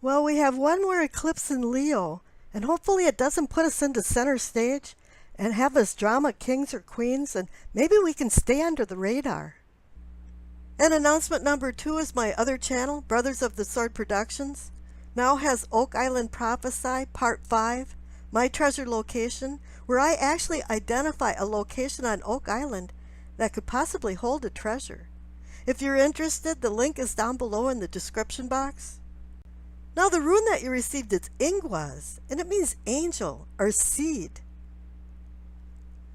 Well, we have one more eclipse in Leo, and hopefully it doesn't put us into center stage and have us drama kings or queens, and maybe we can stay under the radar. And announcement number 2 is my other channel, Brothers of the Sword Productions, now has Oak Island Prophesy Part 5, My Treasure Location, where I actually identify a location on Oak Island that could possibly hold a treasure. If you're interested, the link is down below in the description box. Now the rune that you received is Ingwas, and it means angel or seed.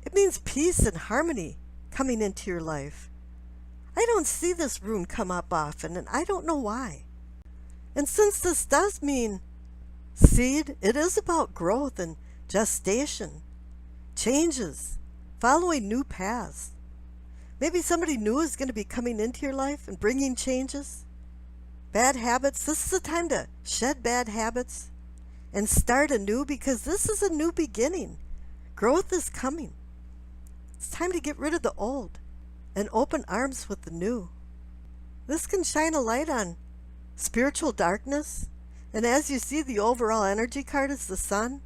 It means peace and harmony coming into your life. I don't see this rune come up often, and I don't know why. And since this does mean seed, it is about growth and gestation, changes, following new paths. Maybe somebody new is going to be coming into your life and bringing changes. Bad habits, this is the time to shed bad habits and start anew, because this is a new beginning. Growth is coming. It's time to get rid of the old and open arms with the new. This can shine a light on spiritual darkness, and as you see, the overall energy card is the sun.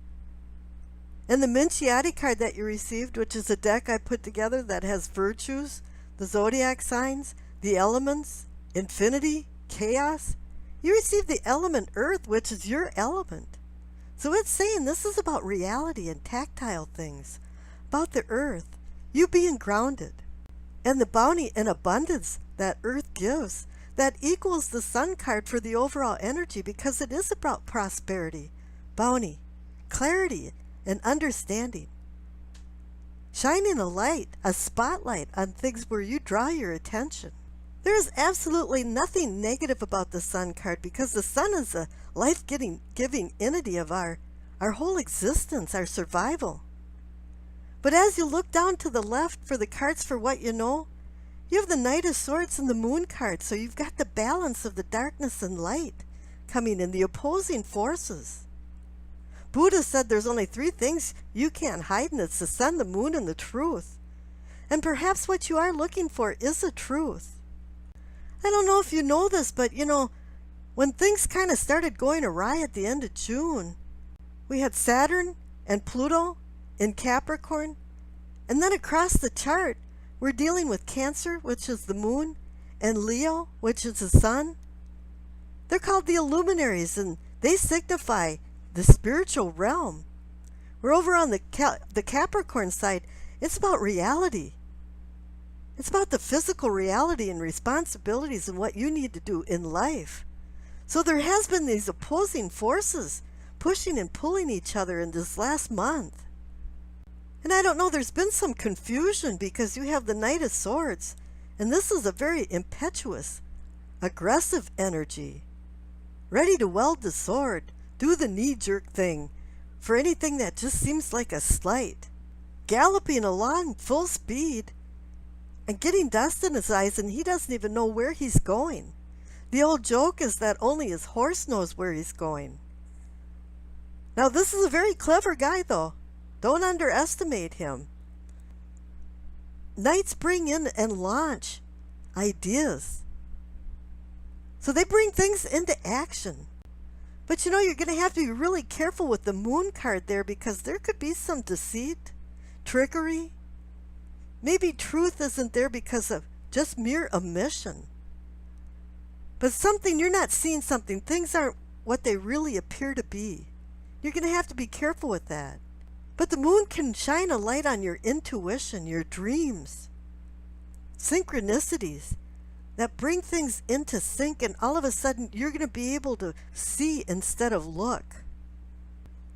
And the Minciati card that you received, which is a deck I put together that has virtues, the zodiac signs, the elements, infinity, chaos. You received the element earth, which is your element. So it's saying this is about reality and tactile things, about the earth, you being grounded, and the bounty and abundance that earth gives, that equals the sun card for the overall energy, because it is about prosperity, bounty, clarity, and understanding. Shining a light, a spotlight on things where you draw your attention. There is absolutely nothing negative about the sun card, because the sun is a life-giving entity of our whole existence, our survival. But as you look down to the left for the cards for what you know, you have the Knight of Swords and the Moon card, so you've got the balance of the darkness and light coming in, the opposing forces. Buddha said there's only 3 things you can't hide, and it's the sun, the moon, and the truth. And perhaps what you are looking for is a truth. I don't know if you know this, but when things kind of started going awry at the end of June, we had Saturn and Pluto in Capricorn, and then across the chart, we're dealing with Cancer, which is the moon, and Leo, which is the sun. They're called the luminaries, and they signify the spiritual realm. We're over on the Capricorn side. It's about reality. It's about the physical reality and responsibilities and what you need to do in life. So there has been these opposing forces pushing and pulling each other in this last month. And I don't know, there's been some confusion, because you have the Knight of Swords, and this is a very impetuous, aggressive energy, ready to wield the sword, do the knee-jerk thing for anything that just seems like a slight, galloping along full speed and getting dust in his eyes, and he doesn't even know where he's going. The old joke is that only his horse knows where he's going. Now this is a very clever guy, though. Don't underestimate him. Knights bring in and launch ideas. So they bring things into action. But you're going to have to be really careful with the moon card there, because there could be some deceit, trickery. Maybe truth isn't there because of just mere omission. But you're not seeing something. Things aren't what they really appear to be. You're going to have to be careful with that. But the moon can shine a light on your intuition, your dreams, synchronicities that bring things into sync, and all of a sudden you're going to be able to see instead of look.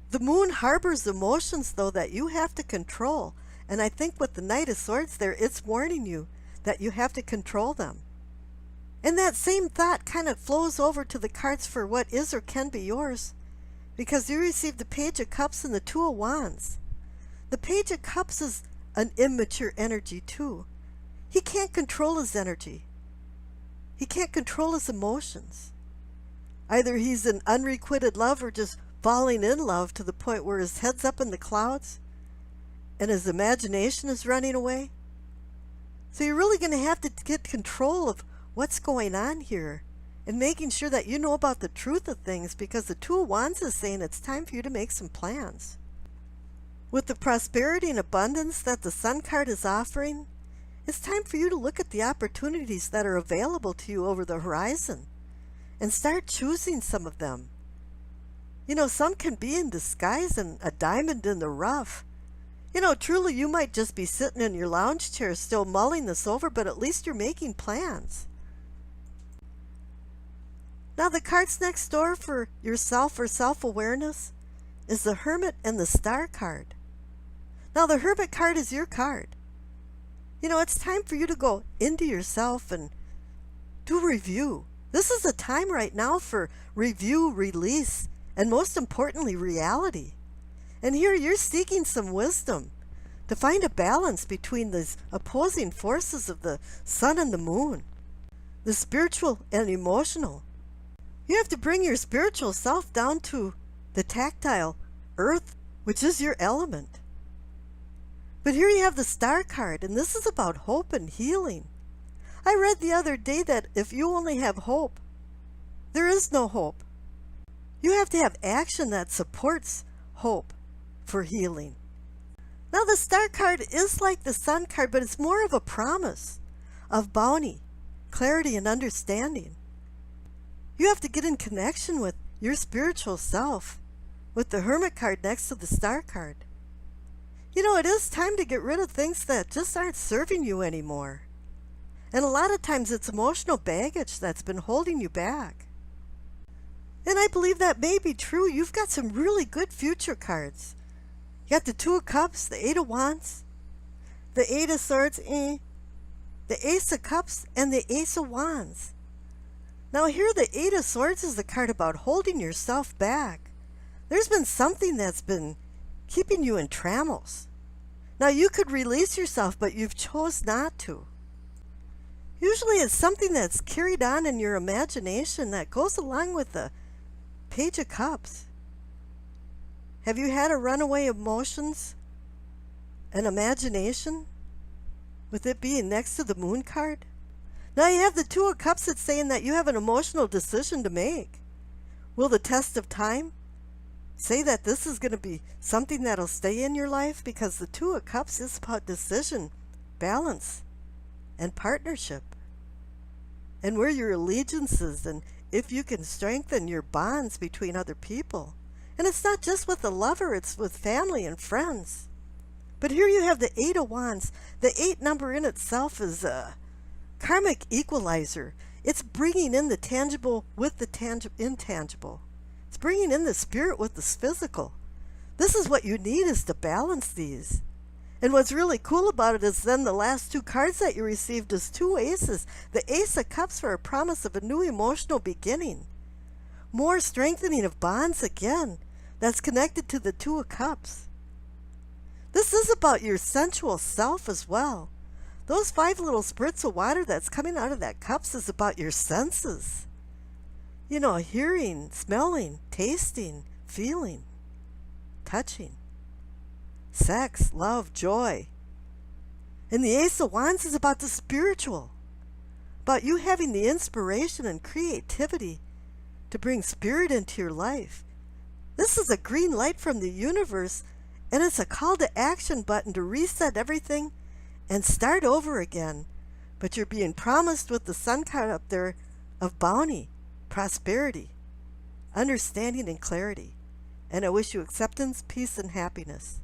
The moon harbors emotions, though, that you have to control. And I think with the Knight of Swords there, it's warning you that you have to control them. And that same thought kind of flows over to the cards for what is or can be yours, because you received the Page of Cups and the 2 of Wands. The Page of Cups is an immature energy too. He can't control his energy. He can't control his emotions. Either he's in unrequited love or just falling in love to the point where his head's up in the clouds and his imagination is running away. So you're really going to have to get control of what's going on here and making sure that you know about the truth of things, because the Two of Wands is saying it's time for you to make some plans. With the prosperity and abundance that the Sun card is offering, it's time for you to look at the opportunities that are available to you over the horizon and start choosing some of them. You know, some can be in disguise and a diamond in the rough. You know, truly you might just be sitting in your lounge chair still mulling this over, but at least you're making plans. Now the cards next door for yourself or self-awareness is the Hermit and the Star card. Now the Hermit card is your card. You know, it's time for you to go into yourself and do review. This is a time right now for review, release, and most importantly, reality. And here you're seeking some wisdom to find a balance between these opposing forces of the sun and the moon, the spiritual and emotional. You have to bring your spiritual self down to the tactile earth, which is your element. But here you have the Star card, and this is about hope and healing. I read the other day that if you only have hope, there is no hope. You have to have action that supports hope for healing. Now the Star card is like the Sun card, but it's more of a promise of bounty, clarity, and understanding. You have to get in connection with your spiritual self with the Hermit card next to the Star card. You know, it is time to get rid of things that just aren't serving you anymore. And a lot of times it's emotional baggage that's been holding you back. And I believe that may be true. You've got some really good future cards. You got the Two of Cups, the Eight of Wands, the Eight of Swords, the Ace of Cups, and the Ace of Wands. Now here the Eight of Swords is the card about holding yourself back. There's been something that's been keeping you in trammels. Now you could release yourself, but you've chose not to. Usually it's something that's carried on in your imagination that goes along with the Page of Cups. Have you had a runaway emotions and imagination with it being next to the Moon card? Now you have the Two of Cups that's saying that you have an emotional decision to make. Will the test of time say that this is going to be something that'll stay in your life? Because the Two of Cups is about decision, balance, and partnership. And where your allegiances, and if you can strengthen your bonds between other people. And it's not just with a lover, it's with family and friends. But here you have the Eight of Wands. The 8 number in itself is a karmic equalizer. It's bringing in the tangible with the intangible. It's bringing in the spirit with the physical. This is what you need, is to balance these. And what's really cool about it is then the last 2 cards that you received is 2 aces. The Ace of Cups for a promise of a new emotional beginning. More strengthening of bonds again. That's connected to the Two of Cups. This is about your sensual self as well. Those 5 little spurts of water that's coming out of that cups is about your senses. You know, hearing, smelling, tasting, feeling, touching, sex, love, joy. And the Ace of Wands is about the spiritual, about you having the inspiration and creativity to bring spirit into your life. This is a green light from the universe, and it's a call to action button to reset everything and start over again. But you're being promised with the Sun card up there of bounty, prosperity, understanding, and clarity. And I wish you acceptance, peace, and happiness.